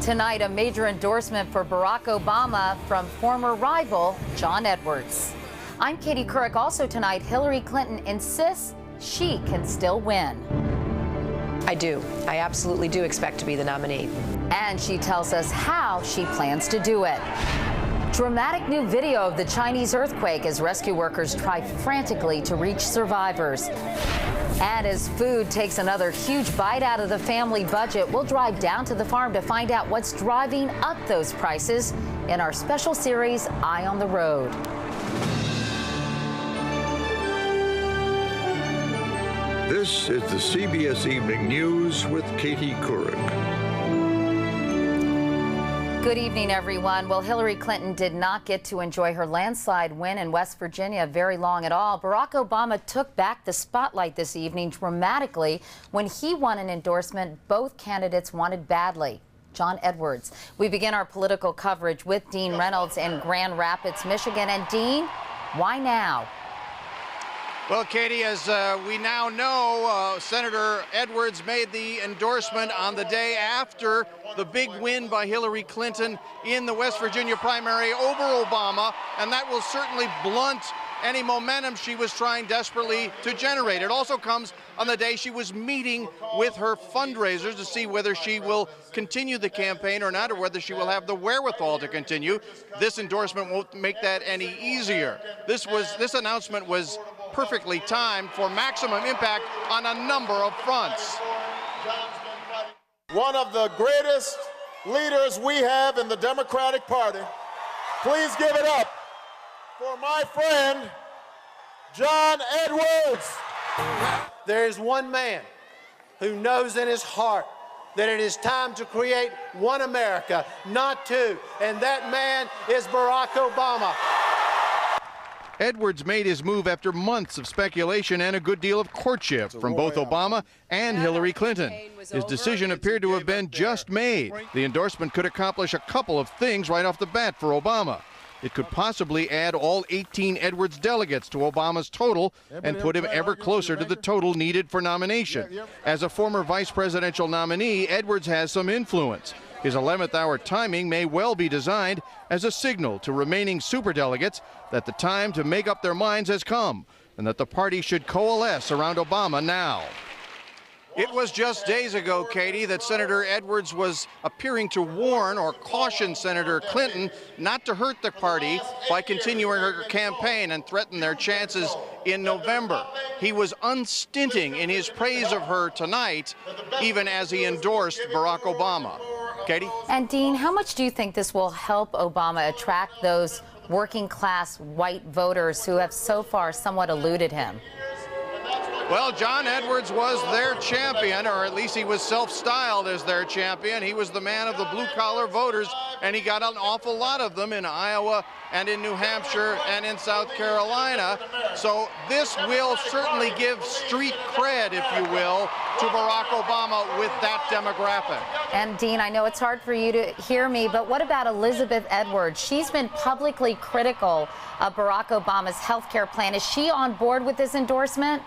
Tonight, a major endorsement for Barack Obama from former rival John Edwards. I'm Katie Couric. Also tonight, Hillary Clinton insists she can still win. I do. I absolutely do expect to be the nominee. And she tells us how she plans to do it. Dramatic new video of the Chinese earthquake as rescue workers try frantically to reach survivors. And as food takes another huge bite out of the family budget, we'll drive down to the farm to find out what's driving up those prices in our special series, Eye on the Road. This is the CBS Evening News with Katie Couric. Good evening, everyone. Well, Hillary Clinton did not get to enjoy her landslide win in West Virginia very long at all. Barack Obama took back the spotlight this evening dramatically when he won an endorsement both candidates wanted badly. John Edwards. We begin our political coverage with Dean Reynolds in Grand Rapids, Michigan. And Dean, why now? Well, Katie, as we now know, Senator Edwards made the endorsement on the day after the big win by Hillary Clinton in the West Virginia primary over Obama, and that will certainly blunt any momentum she was trying desperately to generate. It also comes on the day she was meeting with her fundraisers to see whether she will continue the campaign or not, or whether she will have the wherewithal to continue. This endorsement won't make that any easier. This announcement was perfectly timed for maximum impact on a number of fronts. One of the greatest leaders we have in the Democratic Party. Please give it up for my friend, John Edwards. There is one man who knows in his heart that it is time to create one America, not two, and that man is Barack Obama. Edwards made his move after months of speculation and a good deal of courtship from both Obama and Hillary Clinton. His decision appeared to have been just made. The endorsement could accomplish a couple of things right off the bat for Obama. It could possibly add all 18 Edwards delegates to Obama's total and put him ever closer to the total needed for nomination. As a former vice presidential nominee, Edwards has some influence. His 11th hour timing may well be designed as a signal to remaining superdelegates that the time to make up their minds has come and that the party should coalesce around Obama now. It was just days ago, Katie, that Senator Edwards was appearing to warn or caution Senator Clinton not to hurt the party by continuing her campaign and threaten their chances in November. He was unstinting in his praise of her tonight, even as he endorsed Barack Obama. Katie? And Dean, how much do you think this will help Obama attract those working class white voters who have so far somewhat eluded him? Well, John Edwards was their champion, or at least he was self-styled as their champion. He was the man of the blue-collar voters, and he got an awful lot of them in Iowa and in New Hampshire and in South Carolina. So this will certainly give street cred, if you will, to Barack Obama with that demographic. And Dean, I know it's hard for you to hear me, but what about Elizabeth Edwards? She's been publicly critical of Barack Obama's health care plan. Is she on board with this endorsement?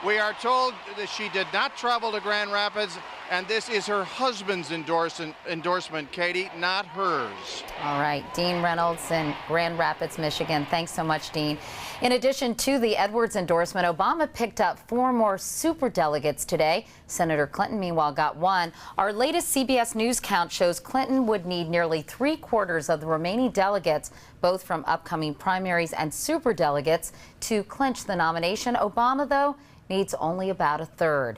We are told that she did not travel to Grand Rapids, and this is her husband's endorsement, Katie, not hers. All right, Dean Reynolds in Grand Rapids, Michigan. Thanks so much, Dean. In addition to the Edwards endorsement, Obama picked up 4 more superdelegates today. Senator Clinton, meanwhile, got 1. Our latest CBS News count shows Clinton would need nearly 3/4 of the remaining delegates, both from upcoming primaries and superdelegates, to clinch the nomination. Obama, though, needs only about 1/3.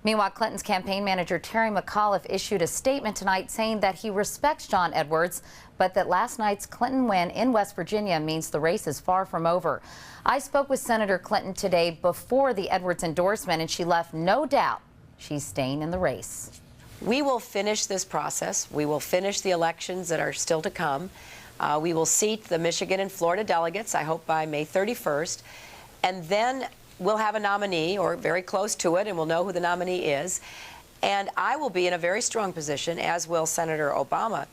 Meanwhile, Clinton's campaign manager Terry McAuliffe issued a statement tonight saying that he respects John Edwards, but that last night's Clinton win in West Virginia means the race is far from over. I spoke with Senator Clinton today before the Edwards endorsement, and she left no doubt she's staying in the race. We will finish this process. We will finish the elections that are still to come. We will seat the Michigan and Florida delegates, I hope by May 31st, and then we'll have a nominee, or very close to it, and we'll know who the nominee is. And I will be in a very strong position, as will Senator Obama,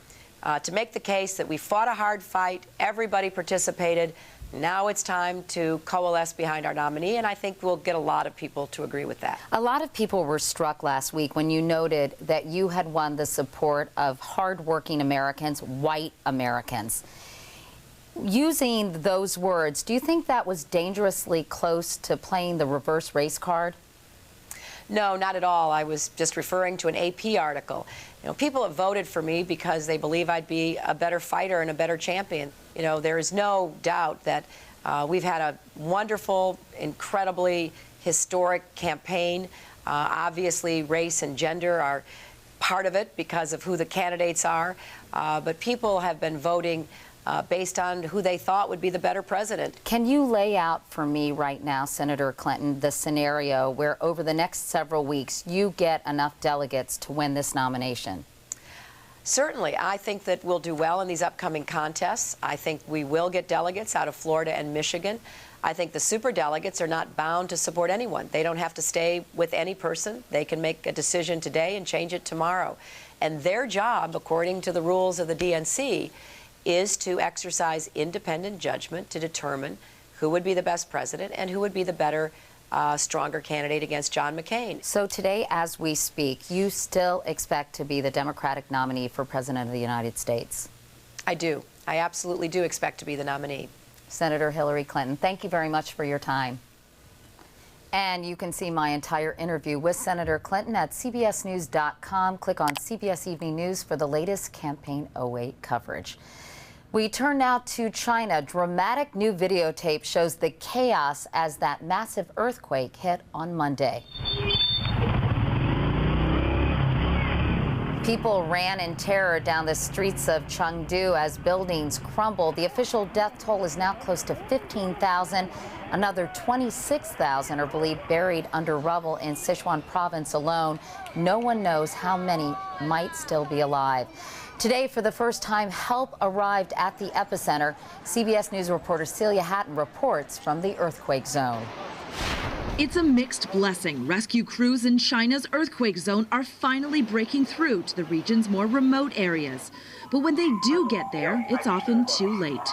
to make the case that we fought a hard fight, everybody participated, Now it's time to coalesce behind our nominee, and I think we'll get a lot of people to agree with that. A lot of people were struck last week when you noted that you had won the support of hardworking Americans, white Americans. Using those words, do you think that was dangerously close to playing the reverse race card? No, not at all. I was just referring to an AP article. You know, people have voted for me because they believe I'd be a better fighter and a better champion. You know, there is no doubt that we've had a wonderful, incredibly historic campaign. Obviously, race and gender are part of it because of who the candidates are. But people have been voting based on who they thought would be the better president. Can you lay out for me right now, Senator Clinton, the scenario where over the next several weeks you get enough delegates to win this nomination? Certainly. I think that we'll do well in these upcoming contests. I think we will get delegates out of Florida and Michigan. I think the superdelegates are not bound to support anyone. They don't have to stay with any person. They can make a decision today and change it tomorrow. And their job, according to the rules of the DNC, is to exercise independent judgment to determine who would be the best president and who would be the better, stronger candidate against John McCain. So today, as we speak, you still expect to be the Democratic nominee for President of the United States? I do. I absolutely do expect to be the nominee. Senator Hillary Clinton, thank you very much for your time. And you can see my entire interview with Senator Clinton at cbsnews.com. Click on CBS Evening News for the latest Campaign 08 coverage. We turn now to China. Dramatic new videotape shows the chaos as that massive earthquake hit on Monday. People ran in terror down the streets of Chengdu as buildings crumbled. The official death toll is now close to 15,000. Another 26,000 are believed buried under rubble in Sichuan province alone. No one knows how many might still be alive. Today, for the first time, help arrived at the epicenter. CBS News reporter Celia Hatton reports from the earthquake zone. It's a mixed blessing. Rescue crews in China's earthquake zone are finally breaking through to the region's more remote areas. But when they do get there, it's often too late.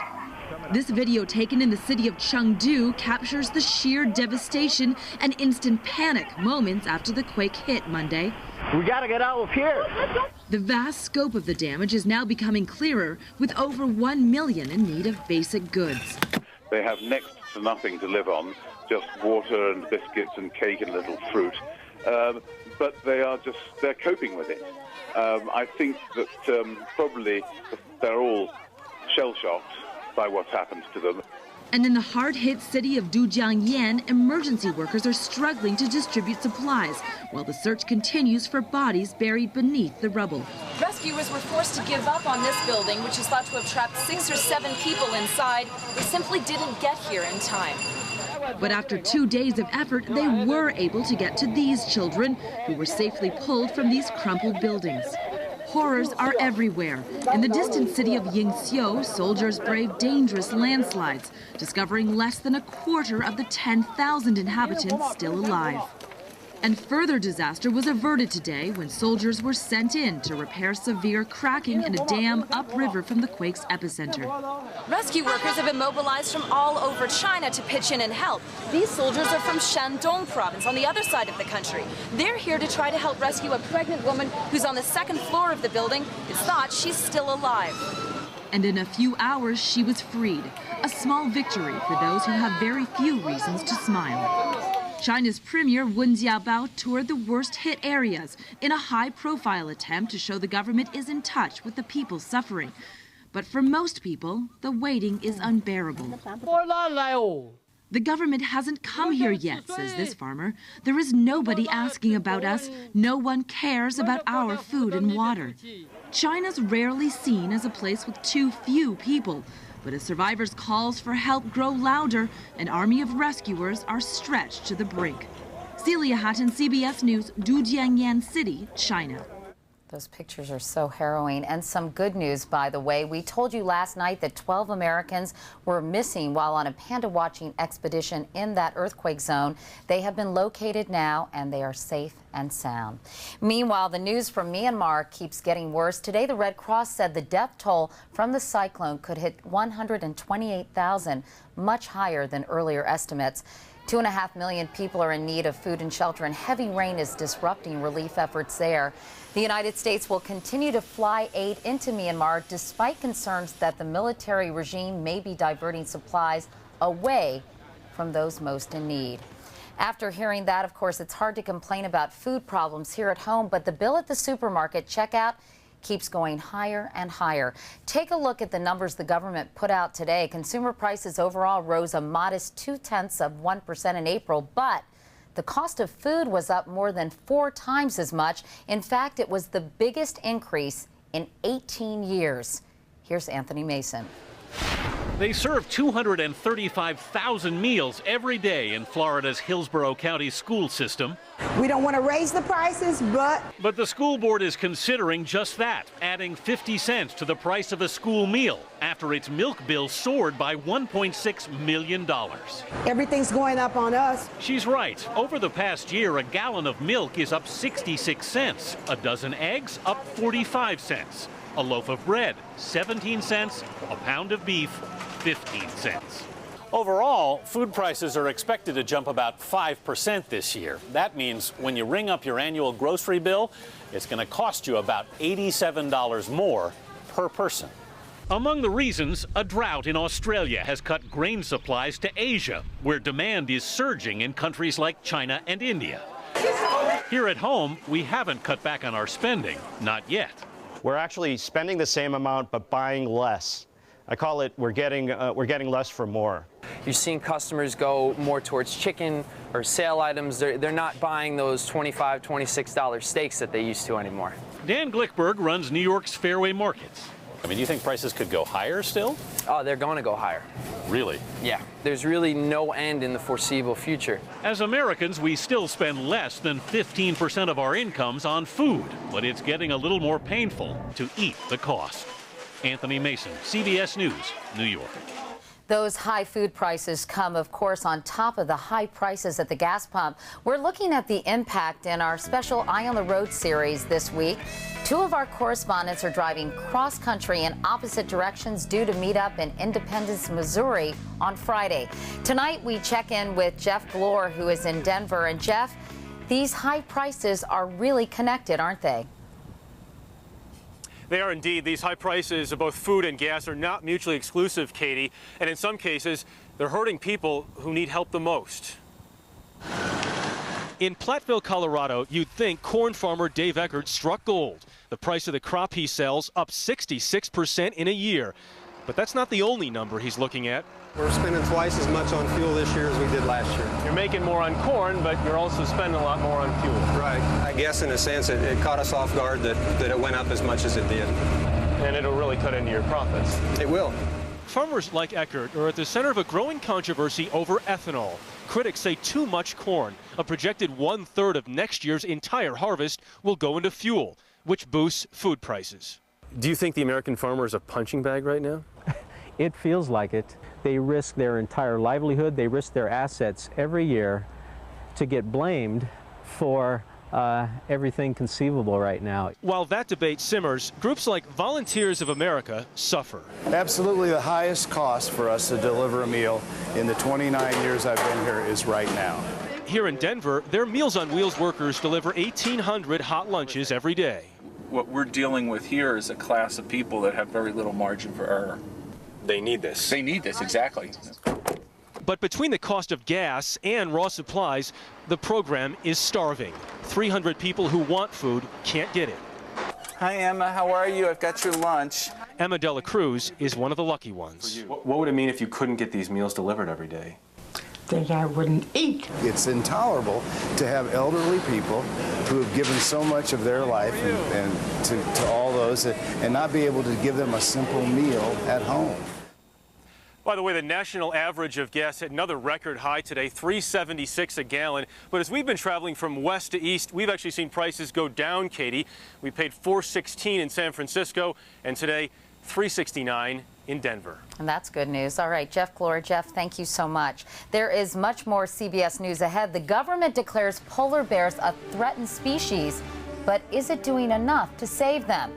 This video taken in the city of Chengdu captures the sheer devastation and instant panic moments after the quake hit Monday. We gotta get out of here. The vast scope of the damage is now becoming clearer, with over 1 million in need of basic goods. They have next to nothing to live on, just water and biscuits and cake and a little fruit. But they're coping with it. I think that probably they're all shell-shocked by what's happened to them. And in the hard-hit city of Dujiangyan, emergency workers are struggling to distribute supplies, while the search continues for bodies buried beneath the rubble. Rescuers were forced to give up on this building, which is thought to have trapped 6 or 7 people inside. They simply didn't get here in time. But after 2 days of effort, they were able to get to these children, who were safely pulled from these crumpled buildings. Horrors are everywhere. In the distant city of Yingxiu, soldiers brave dangerous landslides, discovering less than a quarter of the 10,000 inhabitants still alive. And further disaster was averted today when soldiers were sent in to repair severe cracking in a dam upriver from the quake's epicenter. Rescue workers have been mobilized from all over China to pitch in and help. These soldiers are from Shandong province on the other side of the country. They're here to try to help rescue a pregnant woman who's on the 2nd floor of the building. It's thought she's still alive. And in a few hours, she was freed. A small victory for those who have very few reasons to smile. China's Premier Wen Jiabao toured the worst-hit areas in a high-profile attempt to show the government is in touch with the people suffering. But for most people, the waiting is unbearable. The government hasn't come here yet, says this farmer. There is nobody asking about us. No one cares about our food and water. China's rarely seen as a place with too few people. But as survivors' calls for help grow louder, an army of rescuers are stretched to the brink. Celia Hatton, CBS News, Dujiangyan City, China. Those pictures are so harrowing. And some good news, by the way. We told you last night that 12 Americans were missing while on a panda watching expedition in that earthquake zone. They have been located now, and they are safe and sound. Meanwhile, the news from Myanmar keeps getting worse. Today, the Red Cross said the death toll from the cyclone could hit 128,000, much higher than earlier estimates. 2.5 million people are in need of food and shelter, and heavy rain is disrupting relief efforts there. The United States will continue to fly aid into Myanmar despite concerns that the military regime may be diverting supplies away from those most in need. After hearing that, of course, it's hard to complain about food problems here at home, but the bill at the supermarket checkout keeps going higher and higher. Take a look at the numbers the government put out today. Consumer prices overall rose a modest 0.2% in April, but the cost of food was up more than 4 times as much. In fact, it was the biggest increase in 18 years. Here's Anthony Mason. They serve 235,000 meals every day in Florida's Hillsborough County school system. We don't want to raise the prices, But the school board is considering just that, adding 50 cents to the price of a school meal after its milk bill soared by $1.6 million. Everything's going up on us. She's right. Over the past year, a gallon of milk is up 66 cents. A dozen eggs up 45 cents. A loaf of bread, 17 cents. A pound of beef, 15 cents. Overall, food prices are expected to jump about 5% this year. That means when you ring up your annual grocery bill, it's going to cost you about $87 more per person. Among the reasons, a drought in Australia has cut grain supplies to Asia, where demand is surging in countries like China and India. Here at home, we haven't cut back on our spending, not yet. We're actually spending the same amount but buying less. I call it we're getting less for more. You're seeing customers go more towards chicken or sale items. They're not buying those $25, $26 steaks that they used to anymore. Dan Glickberg runs New York's Fairway Markets. I mean, do you think prices could go higher still? Oh, they're going to go higher. Really? Yeah. There's really no end in the foreseeable future. As Americans, we still spend less than 15% of our incomes on food, but it's getting a little more painful to eat the cost. Anthony Mason, CBS News, New York. Those high food prices come, of course, on top of the high prices at the gas pump. We're looking at the impact in our special Eye on the Road series this week. 2 of our correspondents are driving cross-country in opposite directions due to meet up in Independence, Missouri on Friday. Tonight, we check in with Jeff Glore, who is in Denver. And Jeff, these high prices are really connected, aren't they? They are indeed. These high prices of both food and gas are not mutually exclusive, Katie, and in some cases, they're hurting people who need help the most. In Platteville, Colorado, you'd think corn farmer Dave Eckert struck gold. The price of the crop he sells up 66% in a year. But that's not the only number he's looking at. We're spending twice as much on fuel this year as we did last year. You're making more on corn, but you're also spending a lot more on fuel. Right. I guess in a sense it caught us off guard that it went up as much as it did. And it'll really cut into your profits. It will. Farmers like Eckert are at the center of a growing controversy over ethanol. Critics say too much corn, a projected 1/3 of next year's entire harvest, will go into fuel, which boosts food prices. Do you think the American farmer is a punching bag right now? It feels like it. They risk their entire livelihood, they risk their assets every year to get blamed for everything conceivable right now. While that debate simmers, groups like Volunteers of America suffer. Absolutely the highest cost for us to deliver a meal in the 29 years I've been here is right now. Here in Denver, their Meals on Wheels workers deliver 1,800 hot lunches every day. What we're dealing with here is a class of people that have very little margin for error. They need this. They need this, exactly. But between the cost of gas and raw supplies, the program is starving. 300 people who want food can't get it. Hi, Emma. How are you? I've got your lunch. Emma Dela Cruz is one of the lucky ones. What would it mean if you couldn't get these meals delivered every day? That I wouldn't eat. It's intolerable to have elderly people who have given so much of their life and to all those and not be able to give them a simple meal at home. By the way, the national average of gas hit another record high today, $3.76 a gallon. But as we've been traveling from west to east, we've actually seen prices go down, Katie. We paid $4.16 in San Francisco, and today, $3.69 in Denver. And that's good news. All right, Jeff Glor. Jeff, thank you so much. There is much more CBS News ahead. The government declares polar bears a threatened species, but is it doing enough to save them?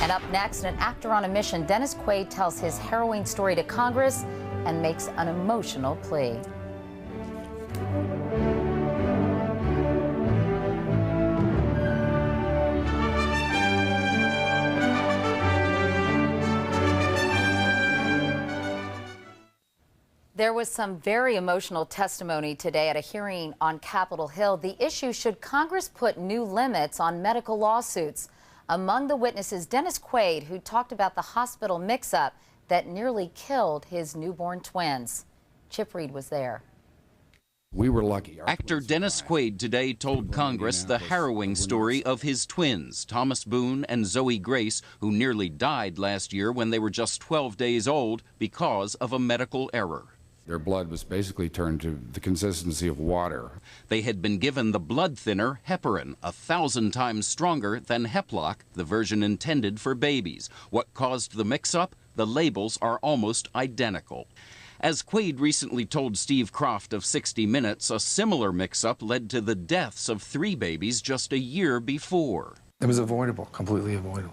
And up next, an actor on a mission, Dennis Quaid, tells his harrowing story to Congress and makes an emotional plea. There was some very emotional testimony today at a hearing on Capitol Hill. The issue, should Congress put new limits on medical lawsuits? Among the witnesses, Dennis Quaid, who talked about the hospital mix-up that nearly killed his newborn twins. Chip Reed was there. We were lucky. Actor Dennis Quaid today told Congress the harrowing story of his twins, Thomas Boone and Zoe Grace, who nearly died last year when they were just 12 days old because of a medical error. Their blood was basically turned to the consistency of water. They had been given the blood thinner heparin, 1,000 times stronger than Heploc, the version intended for babies. What caused the mix-up? The labels are almost identical. As Quaid recently told Steve Kroft of 60 Minutes, a similar mix-up led to the deaths of 3 babies just a year before. It was avoidable, completely avoidable.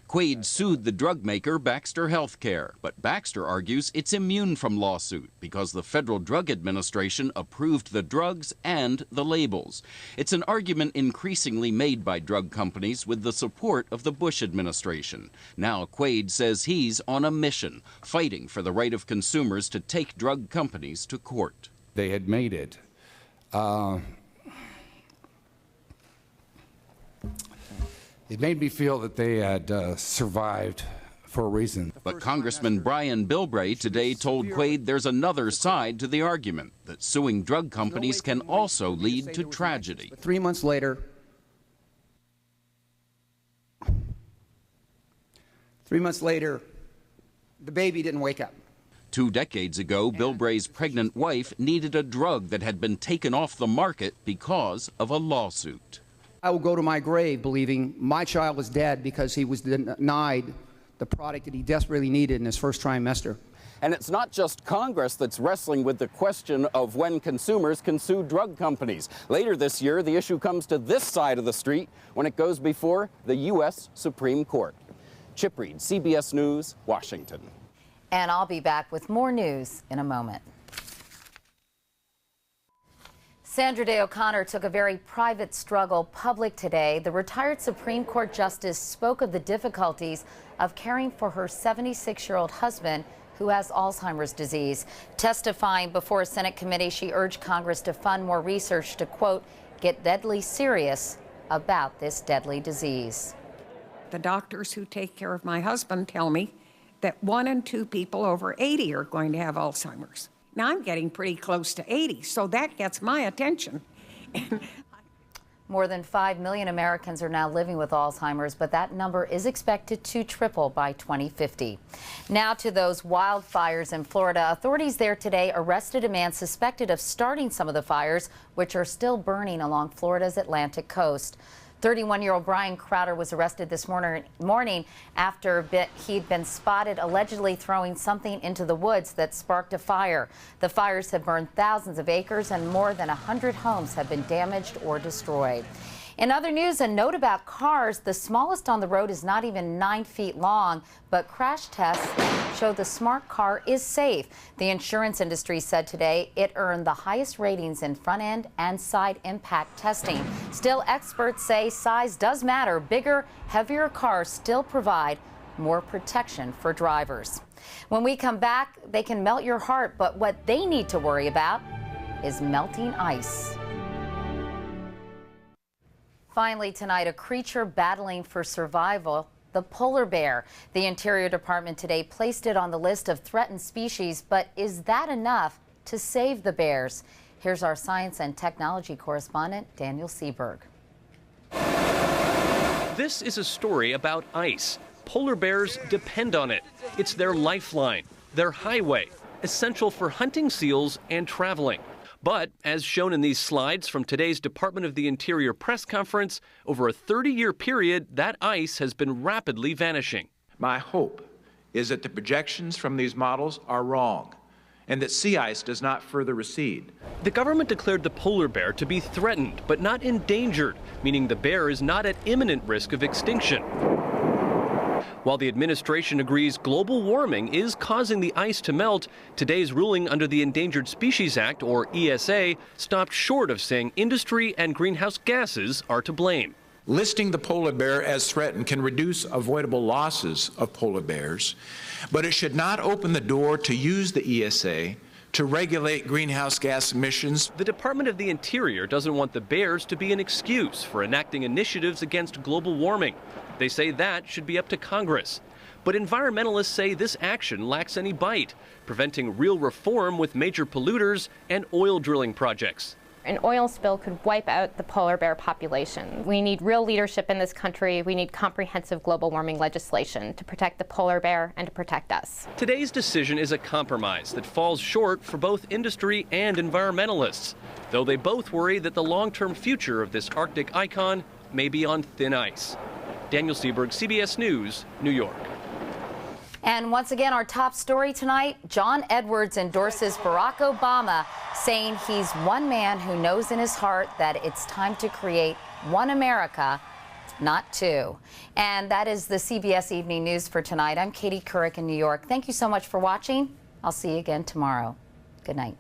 Quaid sued the drug maker Baxter Healthcare, but Baxter argues it's immune from lawsuit because the Federal Drug Administration approved the drugs and the labels. It's an argument increasingly made by drug companies with the support of the Bush administration. Now Quaid says he's on a mission, fighting for the right of consumers to take drug companies to court. They had made it. It made me feel that they had survived for a reason. But Congressman Brian Bilbray today told Quaid there's another side to the argument, that suing drug companies can also lead to tragedy. 3 months later, the baby didn't wake up. 2 decades ago, Bilbray's pregnant wife needed a drug that had been taken off the market because of a lawsuit. I will go to my grave believing my child is dead because he was denied the product that he desperately needed in his first trimester. And it's not just Congress that's wrestling with the question of when consumers can sue drug companies. Later this year, the issue comes to this side of the street when it goes before the U.S. Supreme Court. Chip Reed, CBS News, Washington. And I'll be back with more news in a moment. Sandra Day O'Connor took a very private struggle public today. The retired Supreme Court Justice spoke of the difficulties of caring for her 76-year-old husband who has Alzheimer's disease. Testifying before a Senate committee, she urged Congress to fund more research to, quote, get deadly serious about this deadly disease. The doctors who take care of my husband tell me that 1 in 2 people over 80 are going to have Alzheimer's. Now, I'm getting pretty close to 80, so that gets my attention. More than 5 million Americans are now living with Alzheimer's, but that number is expected to triple by 2050. Now to those wildfires in Florida. Authorities there today arrested a man suspected of starting some of the fires, which are still burning along Florida's Atlantic coast. 31-year-old Brian Crowder was arrested this morning after he'd been spotted allegedly throwing something into the woods that sparked a fire. The fires have burned thousands of acres and more than 100 homes have been damaged or destroyed. In other news, a note about cars. The smallest on the road is not even 9 feet long, but crash tests show the smart car is safe. The insurance industry said today it earned the highest ratings in front-end and side impact testing. Still, experts say size does matter. Bigger, heavier cars still provide more protection for drivers. When we come back, they can melt your heart, but what they need to worry about is melting ice. Finally tonight, a creature battling for survival, the polar bear. The Interior Department today placed it on the list of threatened species, but is that enough to save the bears? Here's our science and technology correspondent, Daniel Seberg. This is a story about ice. Polar bears depend on it. It's their lifeline. their highway, essential for hunting seals and traveling. But, as shown in these slides from today's Department of the Interior press conference, over a 30-year period, that ice has been rapidly vanishing. My hope is that the projections from these models are wrong and that sea ice does not further recede. The government declared the polar bear to be threatened, but not endangered, meaning the bear is not at imminent risk of extinction. While the administration agrees global warming is causing the ice to melt, today's ruling under the Endangered Species Act, or ESA, stopped short of saying industry and greenhouse gases are to blame. Listing the polar bear as threatened can reduce avoidable losses of polar bears, but it should not open the door to use the ESA to regulate greenhouse gas emissions. The Department of the Interior doesn't want the bears to be an excuse for enacting initiatives against global warming. They say that should be up to Congress. But environmentalists say this action lacks any bite, preventing real reform with major polluters and oil drilling projects. An oil spill could wipe out the polar bear population. We need real leadership in this country. We need comprehensive global warming legislation to protect the polar bear and to protect us. Today's decision is a compromise that falls short for both industry and environmentalists, though they both worry that the long-term future of this Arctic icon may be on thin ice. Daniel Seberg, CBS News, New York. And once again, our top story tonight, John Edwards endorses Barack Obama, saying he's one man who knows in his heart that it's time to create one America, not two. And that is the CBS Evening News for tonight. I'm Katie Couric in New York. Thank you so much for watching. I'll see you again tomorrow. Good night.